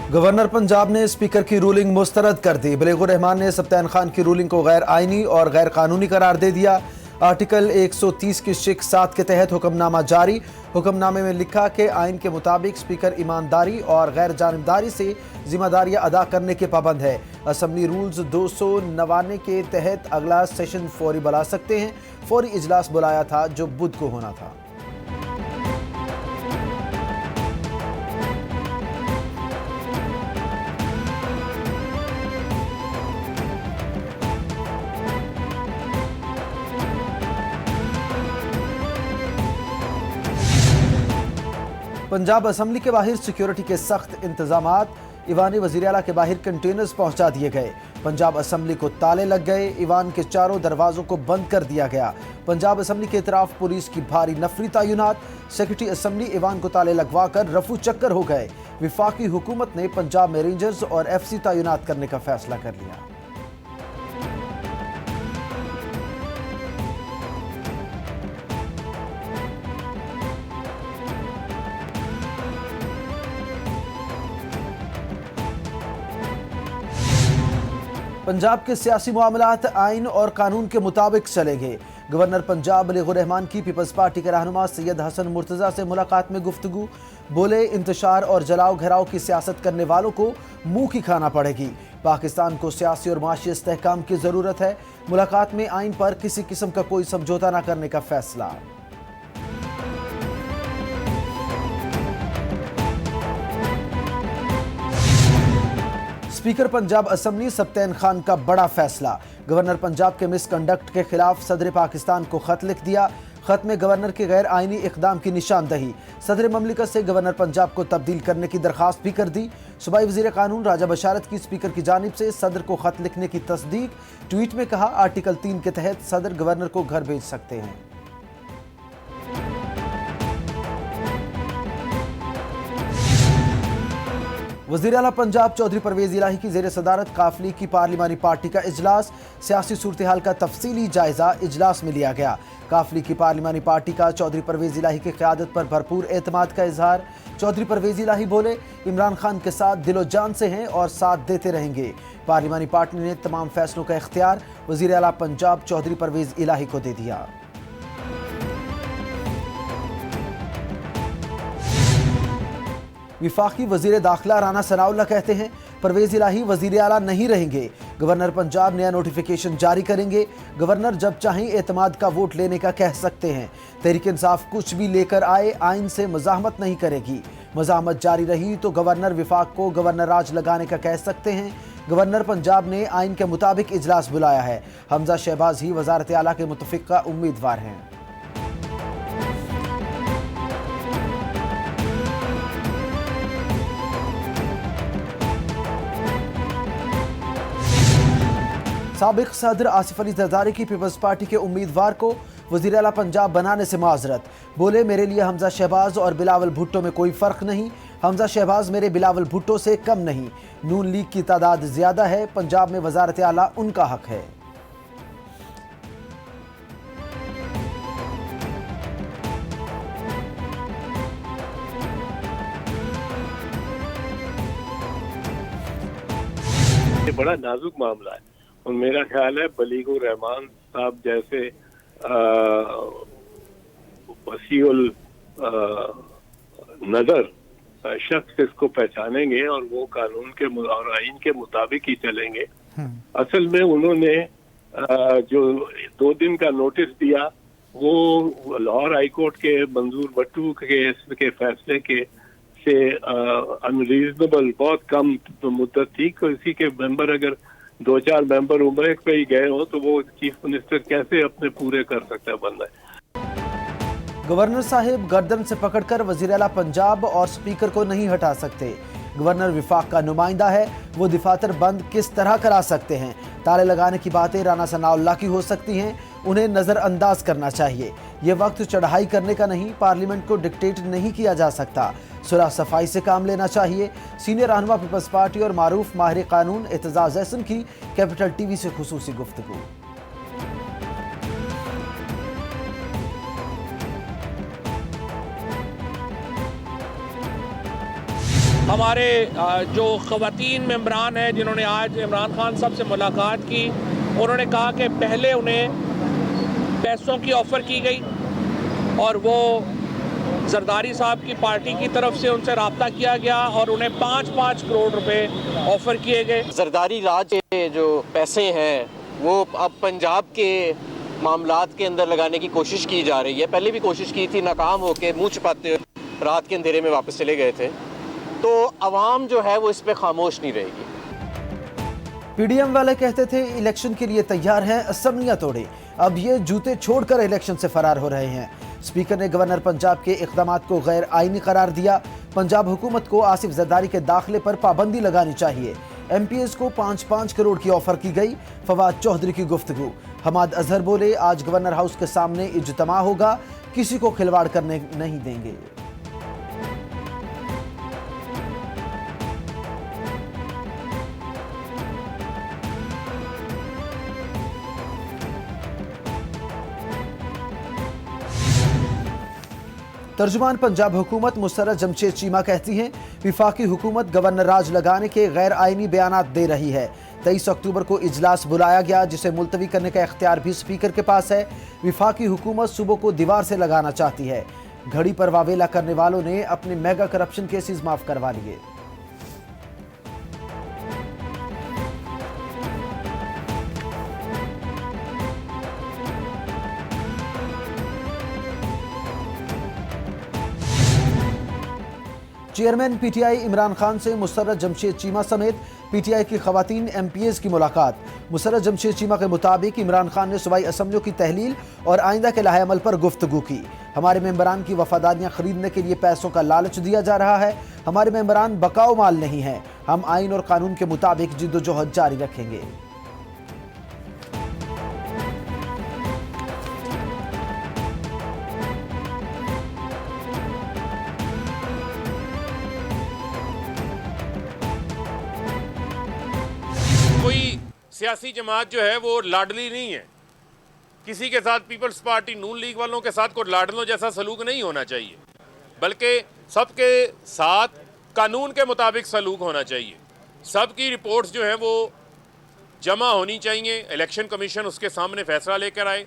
Governor Punjab ने speaker की ruling मुस्तरद कर दी। बलीगुर रहमान ने सब्तान खान की रूलिंग को गैर आइनी और गैर कानूनी करार दे दिया। आर्टिकल 130 की शिक 7 के तहत हुक्मनामा जारी। हुक्मनामे में लिखा कि आइन के मुताबिक स्पीकर ईमानदारी और गैर जानिबदारी से जिम्मेदारियां अदा करने के पाबंद है। असम्बली रूल्स 299 के तहत अगला सेशन फौरी बुला सकते हैं। फौरी इजलास बुलाया था जो बुध को होना था। पंजाब असम्बली के बाहर सिक्योरिटी के सख्त इंतजामात। ईवानी वज़ीर आला के बाहर कंटेनर्स पहुंचा दिए गए। पंजाब असम्बली को ताले लग गए। ईवान के चारों दरवाजों को बंद कर दिया गया। पंजाब असम्बली के इतराफ पुलिस की भारी नफरी तैनात। सेक्रेटरी असम्बली ईवान को ताले लगवाकर रफू चक्कर हो गए। विफाकी हुकूमत ने पंजाब में रेंजर्स और FC तैनात करने का फैसला कर लिया। पंजाब के सियासी मामलात आइन और कानून के मुताबिक चलेंगे। गवर्नर पंजाब बलीगुर रहमान की पीपल्स पार्टी के रहनुमा सैयद हसन मुर्तज़ा से मुलाकात में गुफ्तगू। बोले, इंतशार और जलाओ घराव की सियासत करने वालों को मुंह की खाना पड़ेगी। पाकिस्तान को सियासी और माशी इस्तेहकाम की ज़रूरत है। मुलाकात में आइन पर किसी किस्म का कोई समझौता न करने का फैसला। स्पीकर पंजाब असम्बली सब्तान खान का बड़ा फैसला। गवर्नर पंजाब के मिसकंडक्ट के खिलाफ सदर पाकिस्तान को खत लिख दिया। खत में गवर्नर के गैर आइनी इकदाम की निशानदही। सदर ममलिकत से गवर्नर पंजाब को तब्दील करने की दरखास्त भी कर दी। सूबाई वज़ीर कानून राजा बशारत की स्पीकर की जानिब से सदर को खत लिखने की तस्दीक। ट्वीट में कहा, आर्टिकल 3 के तहत सदर गवर्नर को घर भेज सकते हैं। वज़ीर आला पंजाब चौधरी परवेज इलाही की ज़ेर सदारत काफली की पार्लिमानी पार्टी का इजलास। सियासी सूरत हाल का तफसीली जायजा इजलास में लिया गया। काफली की पार्लिमानी पार्टी का चौधरी परवेज इलाही की क़यादत पर भरपूर एतमाद का इजहार। चौधरी परवेज इलाही बोले, इमरान खान के साथ दिलो जान से हैं और साथ देते रहेंगे। पार्लिमानी पार्टी ने तमाम फैसलों का इख्तियार वज़ीर आला पंजाब चौधरी परवेज इलाही को दे दिया। विफाकी वजीर दाखिला राना सनाउल्लाह कहते हैं, परवेज इलाही वजीर आला नहीं रहेंगे। गवर्नर पंजाब नया नोटिफिकेशन जारी करेंगे। गवर्नर जब चाहें एतमाद का वोट लेने का कह सकते हैं। तहरीक इंसाफ कुछ भी लेकर आए, आइन से मज़ाहमत नहीं करेगी। मज़ाहमत जारी रही तो गवर्नर विफाक को गवर्नर राज लगाने का कह सकते हैं। गवर्नर पंजाब ने आइन के मुताबिक इजलास बुलाया है। हमजा शहबाज ही वज़ारत आला के मुतफ़िक़ा उम्मीदवार हैं। साबिक सदर आसिफ अली जरदारी की पीपल्स पार्टी के उम्मीदवार को वज़ीर आला पंजाब बनाने से माजरत। बोले, मेरे लिए हमजा शहबाज और बिलावल भुट्टो में कोई फ़र्क नहीं। हमजा शहबाज मेरे बिलावल भुट्टो से कम नहीं। नून लीग की तादाद ज़्यादा है। पंजाब में वज़ारत आला उनका हक है। ये बड़ा नाजुक मामला है और मेरा ख्याल है बलीगुर रहमान साहब जैसे वसीउल नजर शख्स इसको पहचानेंगे और वो कानून के और आइन के मुताबिक ही चलेंगे। असल में उन्होंने जो 2 दिन का नोटिस दिया वो लाहौर हाई कोर्ट के मंजूर भट्टू के फैसले के से अनरीजनेबल बहुत कम मुद्दत थी। किसी के मेंबर अगर 2-4 मेंबर उम्रे पे ही गए हो तो वो चीफ मिनिस्टर कैसे अपने पूरे कर सकता है बंदा है। गवर्नर साहिब गर्दन से पकड़कर वज़ीर आला पंजाब और स्पीकर को नहीं हटा सकते। गवर्नर विफाक का नुमाइंदा है, वो दफातर बंद किस तरह करा सकते हैं। ताले लगाने की बातें राना सनाउल्लाह की हो सकती हैं, उन्हें नज़रअंदाज करना चाहिए। ये वक्त चढ़ाई करने का नहीं, पार्लियामेंट को डिक्टेट नहीं किया जा सकता। सुलह सफाई से काम लेना चाहिए। सीनियर रहनुमा पीपल्स पार्टी और मारूफ माहिर कानून एतजाज एहसन की कैपिटल TV से खुसूसी गुफ्तगू। हमारे जो ख़वातीन मेंबरान हैं जिन्होंने आज इमरान खान साहब से मुलाकात की, उन्होंने कहा कि पहले उन्हें पैसों की ऑफ़र की गई और वो जरदारी साहब की पार्टी की तरफ से उनसे रब्ता किया गया और उन्हें 5-5 करोड़ रुपए ऑफ़र किए गए। जरदारी राज के जो पैसे हैं वो अब पंजाब के मामलात के अंदर लगाने की कोशिश की जा रही है। पहले भी कोशिश की थी, नाकाम होकर मुँह छुपाते रात के अंधेरे में वापस चले गए थे। तो अवाम जो है वो इस पे खामोश नहीं रहेगी। पीडीएम वाले कहते थे इलेक्शन के लिए तैयार हैं, असम्बलियां तोड़े। अब ये जूते छोड़कर इलेक्शन से फरार हो रहे हैं। स्पीकर ने गवर्नर पंजाब के इक़दामात को गैर आईनी करार दिया। पंजाब हुकूमत को आसिफ जरदारी के दाखिले पर पाबंदी लगानी चाहिए। एमपीएस को 5-5 करोड़ की ऑफर की गई। फवाद चौधरी की गुफ्तगू। हमाद अजहर बोले, आज गवर्नर हाउस के सामने इज्तिमा होगा, किसी को खिलवाड़ करने नहीं देंगे। तर्जुमान पंजाब हुकूमत मुसर्रत जमशेद चीमा कहती हैं, विफाकी हुकूमत गवर्नर राज लगाने के गैर आइनी बयानात दे रही है। 23 अक्टूबर को इजलास बुलाया गया जिसे मुलतवी करने का इख्तियार भी स्पीकर के पास है। विफाकी हुकूमत सूबों को दीवार से लगाना चाहती है। घड़ी पर वावेला करने वालों ने अपने मेगा करप्शन केसेस माफ करवा लिए। चेयरमैन पीटीआई इमरान खान से मुसर्रत जमशेद चीमा समेत पीटीआई की खवातीन एमपीएस की मुलाकात। मुसर्रत जमशेद चीमा के मुताबिक इमरान खान ने सूबाई असम्बलियों की तहलील और आइंदा के लाहे अमल पर गुफ्तगू की। हमारे मेंबरान की वफादारियां खरीदने के लिए पैसों का लालच दिया जा रहा है। हमारे मेंबरान बकाऊ माल नहीं है। हम आइन और कानून के मुताबिक जिद्दोजहद जारी रखेंगे। कोई सियासी जमात जो है वो लाडली नहीं है। किसी के साथ पीपल्स पार्टी नून लीग वालों के साथ कोई लाडलों जैसा सलूक नहीं होना चाहिए, बल्कि सबके साथ कानून के मुताबिक सलूक होना चाहिए। सबकी रिपोर्ट्स जो हैं वो जमा होनी चाहिए। इलेक्शन कमीशन उसके सामने फैसला लेकर आए।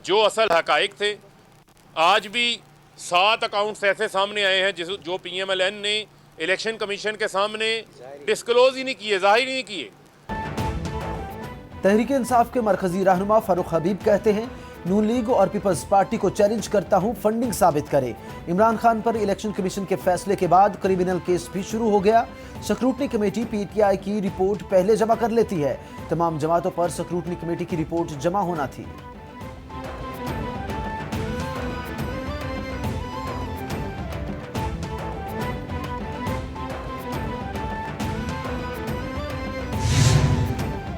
जो असल हकाइक थे, आज भी 7 अकाउंट्स ऐसे सामने आए हैं जो PMLN ने इलेक्शन कमीशन के सामने डिस्क्लोज ही नहीं किए, जाहिर ही नहीं किए। तहरीक इंसाफ के मरकजी रहनुमा फारूक हबीब कहते हैं, नून लीग और पीपल्स पार्टी को चैलेंज करता हूं, फंडिंग साबित करे। इमरान खान पर इलेक्शन कमीशन के फैसले के बाद क्रिमिनल केस भी शुरू हो गया। स्क्रूटनी कमेटी पीटीआई की रिपोर्ट पहले जमा कर लेती है। तमाम जमातों पर स्क्रूटनी कमेटी की रिपोर्ट जमा होना थी।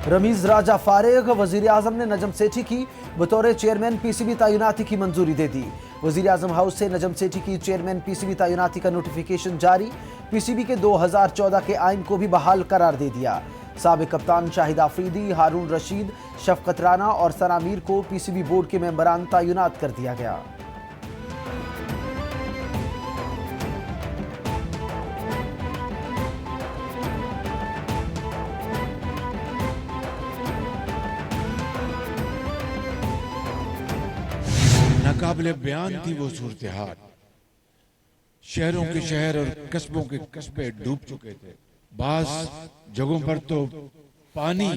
रमीज राजा फारेग। वजीर आजम ने नजम सेठी की बतौर चेयरमैन पीसीबी तैनाती की मंजूरी दे दी। वजीर आजम हाउस से नजम सेठी की चेयरमैन पीसीबी तैनाती का नोटिफिकेशन जारी। पीसीबी के 2014 के आइन को भी बहाल करार दे दिया। साबिक कप्तान शाहिद आफरीदी, हारून रशीद, शफकत राना और सना मीर को पीसीबी बोर्ड के मेंबरान तैनात कर दिया गया। नाकाबिले बयान थी वो सूरत हाल। शहरों के शहर और कस्बों के कस्बे डूब चुके थे। बास जगहों पर तो पानी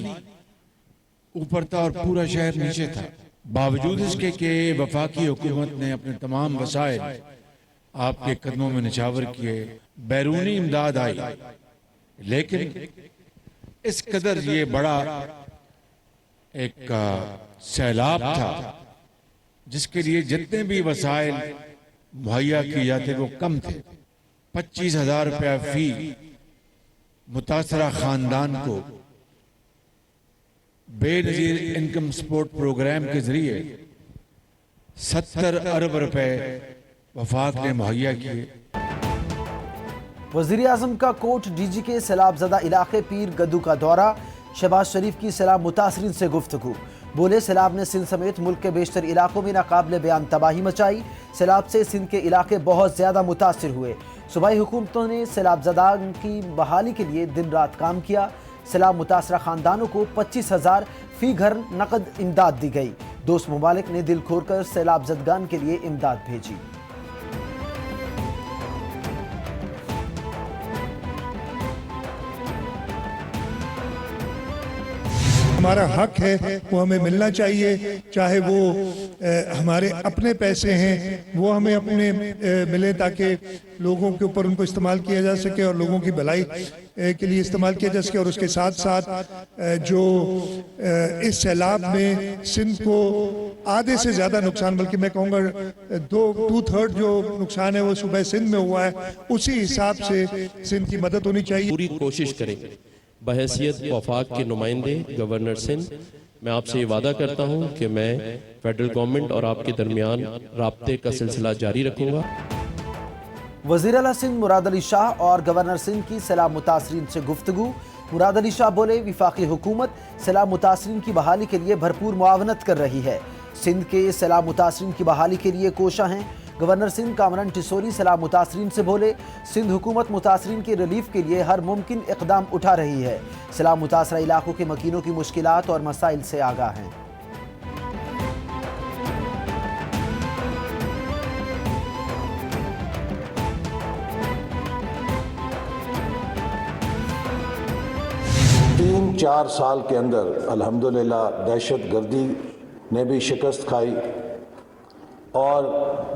ऊपर था और पूरा शहर नीचे था। बावजूद इसके कि वफाकी हुकूमत ने अपने तमाम वसाइल आपके कदमों में निछावर किए, बैरूनी इमदाद आई, लेकिन इस कदर ये बड़ा एक सैलाब था जिसके लिए जितने भी वसाइल मुहैया किए जाते वो कम थे। 25,000 रुपया फी मुतासरा खानदान को बेनजीर इनकम सपोर्ट प्रोग्राम के जरिए 70 अरब रुपए वफाक ने मुहैया किए। वजीर आजम का कोट डीजी के सैलाबजदा इलाके पीर गद्दू का दौरा। शहबाज शरीफ की सैलाब मुतासरीन से गुफ्तगू। बोले, सैलाब ने सिंध समेत मुल्क के बेशतर इलाकों में नाकाबिले बयान तबाही मचाई। सैलाब से सिंध के इलाके बहुत ज्यादा मुतासिर हुए। सूबाई हुकूमतों ने सैलाबज़दाओं की बहाली के लिए दिन रात काम किया। सैलाब मुतासरा खानदानों को 25,000 फी घर नकद इमदाद दी गई। दोस्त ममालिक ने दिल खोलकर सैलाब ज़दगान के लिए इमदाद भेजी। हमारा हक है वो हमें मिलना चाहिए, चाहे वो हमारे अपने पैसे हैं वो हमें अपने मिले ताकि लोगों के ऊपर उनको इस्तेमाल किया जा सके और लोगों की भलाई के लिए इस्तेमाल किया जा सके। और उसके साथ साथ जो इस सैलाब में सिंध को आधे से ज़्यादा नुकसान, बल्कि मैं कहूँगा 2/3 जो नुकसान है वो सूबे सिंध में हुआ है, उसी हिसाब से सिंध की मदद होनी चाहिए। पूरी कोशिश करेंगे। बहैसियत वफाक के नुमाइंदे गवर्नर सिंध, मैं आपसे ये वादा करता हूँ कि मैं फेडरल गवर्नमेंट और आपके दरमियान राब्ते का सिलसिला जारी रखूँगा। वज़ीर आला सिंध मुराद अली शाह और गवर्नर सिंध की सैलाब मुतासरीन से गुफ्तगू। मुराद अली शाह बोले, विफाकी हुकूमत सैलाब मुतासरीन की बहाली के लिए भरपूर मुआवनत कर रही है। सिंध के सैलाब मुतासरीन की बहाली के लिए कोशा हैं। गवर्नर सिंध कामरान टिसोरी सैलाब मुतासरीन से बोले, सिंध हुकूमत मुतासरीन के रिलीफ के लिए हर मुमकिन इकदाम उठा रही है। सैलाब मुतासरा इलाकों के मकीनों की मुश्किलात और मसाइल से आगाह हैं। तीन चार साल के अंदर अल्हम्दुलिल्लाह दहशत गर्दी ने भी शिकस्त खाई और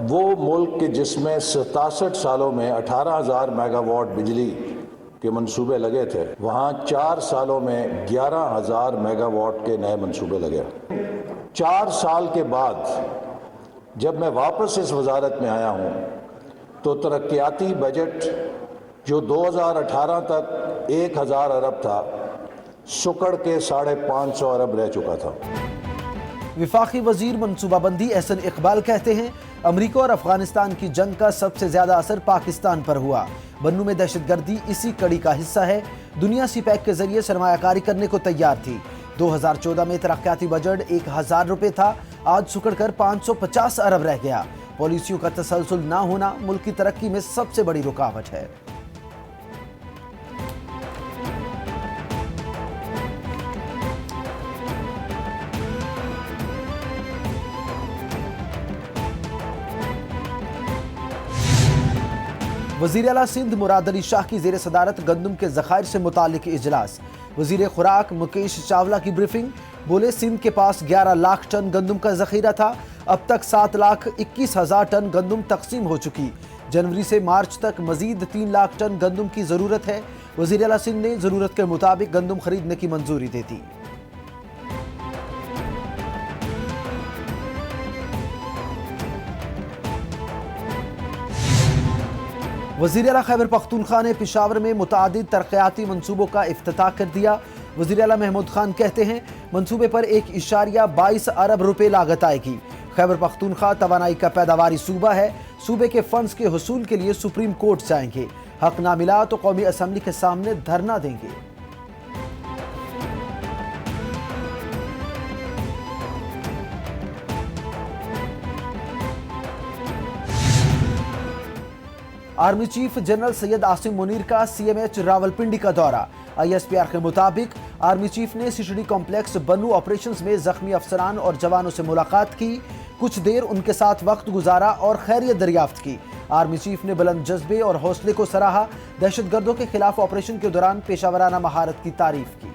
वो मुल्क के जिसमें 67 सालों में 18,000 मेगावाट बिजली के मंसूबे लगे थे, वहाँ 4 सालों में 11,000 मेगावाट के नए मंसूबे लगे। 4 साल के बाद जब मैं वापस इस वजारत में आया हूँ तो तरक्याती बजट जो 2018 तक 1,000 अरब था, सुकड़ के 550 अरब रह चुका था। विफाकी वजीर मनसूबाबंदी एहसन इकबाल कहते हैं, अमरीका और अफगानिस्तान की जंग का सबसे ज्यादा असर पाकिस्तान पर हुआ। बन्नू में दहशतगर्दी इसी कड़ी का हिस्सा है। दुनिया सीपैक के जरिए सरमायाकारी करने को तैयार थी। 2014 में तरक्याती बजट 1,000 रुपए था, आज सुकड़कर 550 अरब रह गया। पॉलिसियों का तसलसल ना होना मुल्क की तरक्की में सबसे बड़ी रुकावट है। वज़ीर आला सिंध मुराद अली शाह की ज़ेर सदारत गंदम के ज़खायर से मुतालिक इजलास। वज़ीर खुराक मुकेश चावला की ब्रीफिंग। बोले, सिंध के पास 11 लाख टन गंदम का ज़ख़ीरा था, अब तक 7,21,000 टन गंदम तकसीम हो चुकी। जनवरी से मार्च तक मज़ीद 3 लाख टन गंदम की ज़रूरत है। वज़ीर आला सिंध ने ज़रूरत के मुताबिक गंदम खरीदने की मंजूरी दे दी। वज़ीर आला खैबर पख्तूनख्वा ने पेशावर में मुतादिद तरक्याती मंसूबों का इफ्तिताह कर दिया। वज़ीर आला महमूद खान कहते हैं, मंसूबे पर 1.22 अरब रुपए लागत आएगी। खैबर पख्तूनख्वा तवानाई का पैदावारी सूबा है। सूबे के फंड्स के हुसूल के लिए सुप्रीम कोर्ट जाएंगे। हक ना मिला तो कौमी असम्बली के सामने धरना देंगे। Army chief general Syed Asim Munir का CMH रावलपिंडी का दौरा। ISPR के मुताबिक आर्मी चीफ ने सिशडी कॉम्प्लेक्स बन्नू ऑपरेशंस में जख्मी अफसरान और जवानों से मुलाकात की। कुछ देर उनके साथ वक्त गुजारा और खैरियत दरियाफ्त की। आर्मी चीफ ने बुलंद जज्बे और हौसले को सराहा। दहशतगर्दों के खिलाफ ऑपरेशन के दौरान पेशावराना महारत की तारीफ की।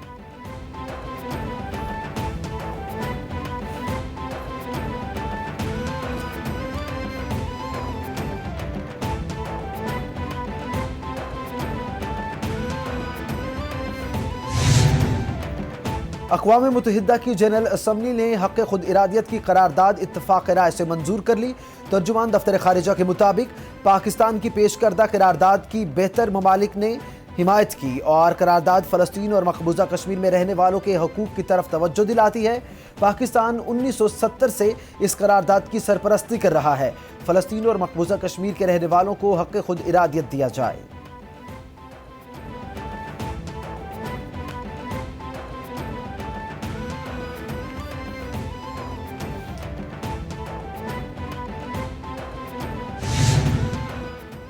अक़वाम मुत्तहिदा की जनरल असम्बली ने हक़ खुद इरादियत की करारदाद इत्तफ़ाक़ राय से मंजूर कर ली। तर्जुमान दफ्तर खारिजा के मुताबिक पाकिस्तान की पेश करदा करारदाद की बेहतर ममालिक ने हिमायत की और करारदाद फ़लस्तीन और मकबूजा कश्मीर में रहने वालों के हकूक़ की तरफ तवज्जो दिलाती है। पाकिस्तान 1970 से इस करारदाद की सरपरस्ती कर रहा है। फ़लस्तीन और मकबूजा कश्मीर के रहने वालों को हक़ खुद इरादियत दिया जाए।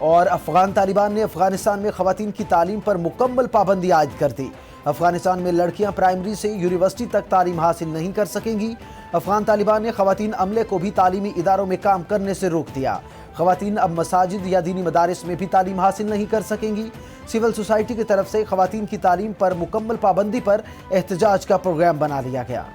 और अफगान तालिबान ने अफगानिस्तान में खवातीन की तालीम पर मुकम्मल पाबंदी आयद कर दी। अफगानिस्तान में लड़कियां प्राइमरी से यूनिवर्सिटी तक तालीम हासिल नहीं कर सकेंगी। अफगान तालिबान ने खवातीन अमले को भी तालीमी इदारों में काम करने से रोक दिया। खवातीन अब मसाजिद या दीनी मदारिस में भी तालीम हासिल नहीं कर सकेंगी। सिविल सोसाइटी की तरफ से खवातीन की तालीम पर मुकम्मल पाबंदी पर एहतजाज का प्रोग्राम बना लिया गया।